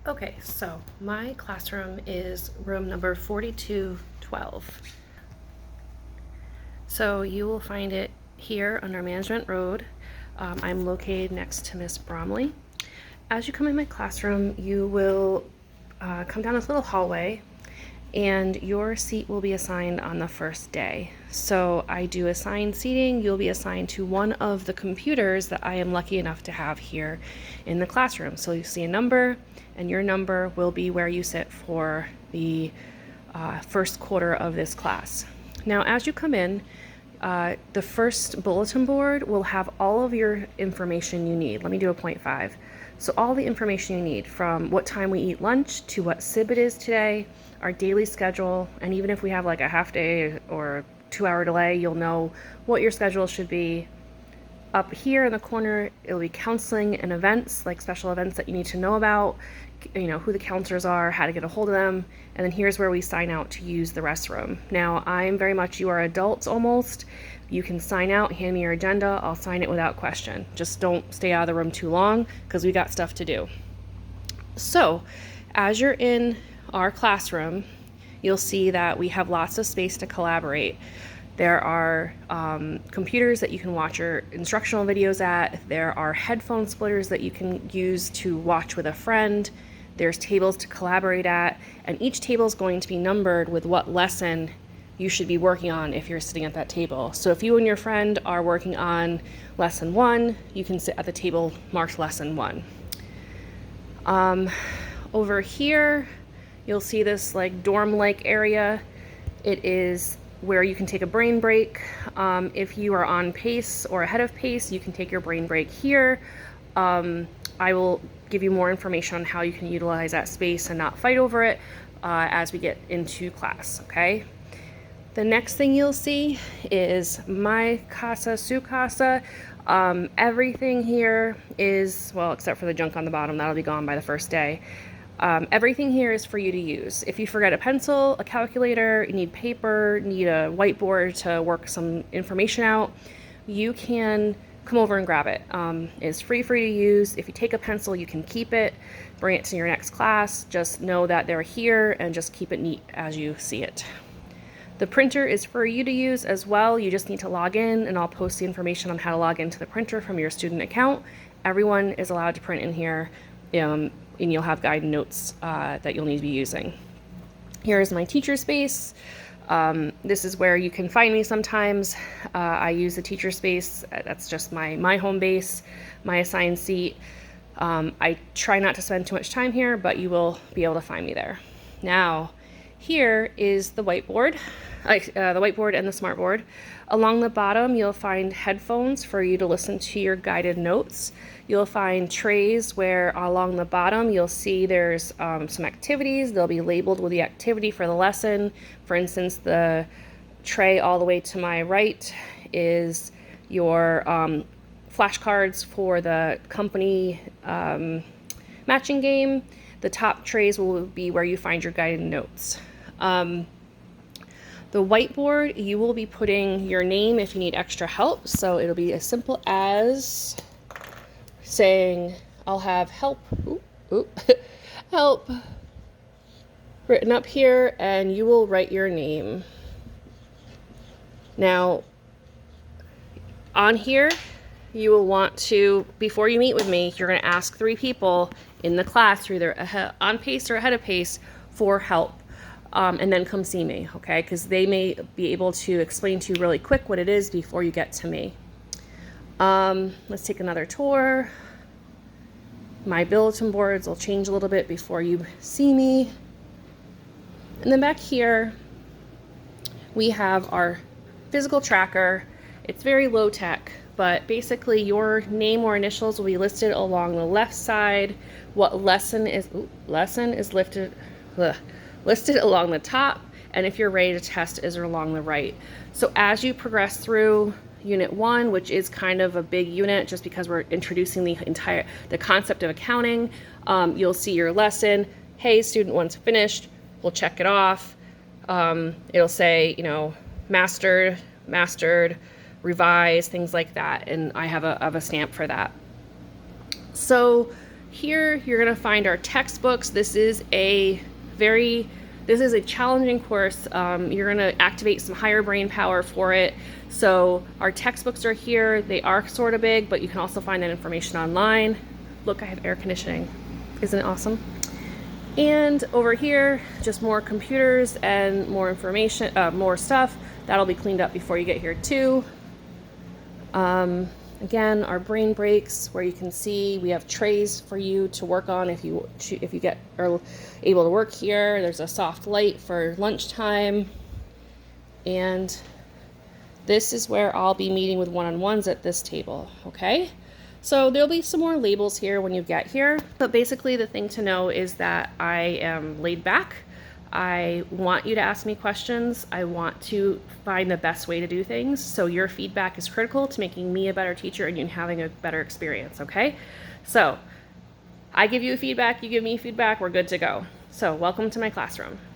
Okay, so my classroom is room number 4212. So you will find it here under Management Road. I'm located next to Miss Bromley. As you come in my classroom, you will come down this little hallway and your seat will be assigned on the first day. So I do assigned seating. You'll be assigned to one of the computers that I am lucky enough to have here in the classroom. So you see a number, and your number will be where you sit for the first quarter of this class. Now, as you come in, the first bulletin board will have all of your information you need. Let me do a 0.5. So all the information you need, from what time we eat lunch to what SIB it is today, our daily schedule, and even if we have like a half day or 2-hour delay, you'll know what your schedule should be. Up here in the corner, it'll be counseling and events, like special events that you need to know about, you know, who the counselors are, how to get a hold of them. And then here's where we sign out to use the restroom. Now, I'm very much, you are adults almost. You can sign out, hand me your agenda, I'll sign it without question. Just don't stay out of the room too long because we got stuff to do. So, as you're in our classroom, you'll see that we have lots of space to collaborate. There are computers that you can watch your instructional videos at. There are headphone splitters that you can use to watch with a friend. There's tables to collaborate at, and each table is going to be numbered with what lesson you should be working on if you're sitting at that table. So if you and your friend are working on lesson 1, you can sit at the table marked lesson 1. Over here, you'll see this like dorm-like area. It is where you can take a brain break. If you are on pace or ahead of pace, you can take your brain break here. I will give you more information on how you can utilize that space and not fight over it as we get into class, okay? The next thing you'll see is my casa, su casa. Everything here is, well, except for the junk on the bottom, that'll be gone by the first day. Everything here is for you to use. If you forget a pencil, a calculator, you need paper, need a whiteboard to work some information out, you can come over and grab it. It's free for you to use. If you take a pencil, you can keep it, bring it to your next class. Just know that they're here and just keep it neat as you see it. The printer is for you to use as well. You just need to log in, and I'll post the information on how to log into the printer from your student account. Everyone is allowed to print in here, and you'll have guide notes that you'll need to be using. Here is my teacher space. This is where you can find me sometimes. I use the teacher space. That's just my home base, my assigned seat. I try not to spend too much time here, but you will be able to find me there. Now, here is the whiteboard, the whiteboard and the smartboard. Along the bottom, you'll find headphones for you to listen to your guided notes. You'll find trays where along the bottom you'll see there's some activities. They'll be labeled with the activity for the lesson. For instance, the tray all the way to my right is your flashcards for the company matching game. The top trays will be where you find your guided notes. The whiteboard, you will be putting your name if you need extra help. So it'll be as simple as saying, I'll have help, help written up here, and you will write your name. Now, on here, you will want to, before you meet with me, you're going to ask 3 people in the class, either on pace or ahead of pace, for help. And then come see me, okay? Because they may be able to explain to you really quick what it is before you get to me. Let's take another tour. My bulletin boards will change a little bit before you see me. And then back here, we have our physical tracker. It's very low tech, but basically your name or initials will be listed along the left side. What lesson is listed along the top, and if you're ready to test is along the right. So as you progress through Unit 1, which is kind of a big unit just because we're introducing the concept of accounting, you'll see your lesson. Hey, student 1's finished. We'll check it off. It'll say, you know, mastered, revise, things like that, and I have a stamp for that. So Here you're going to find our textbooks. This is a challenging course. You're going to activate some higher brain power for it. So our textbooks are here. They are sort of big, but you can also find that information online. Look, I have air conditioning. Isn't it awesome? And over here, just more computers and more information, more stuff. That'll be cleaned up before you get here too. Again, our brain breaks, where you can see we have trays for you to work on if you are able to work here. There's a soft light for lunchtime. And this is where I'll be meeting with one-on-ones at this table, okay? So there'll be some more labels here when you get here. But basically the thing to know is that I am laid back. I want you to ask me questions. I want to find the best way to do things. So your feedback is critical to making me a better teacher and you having a better experience, okay? So I give you feedback, you give me feedback, we're good to go. So welcome to my classroom.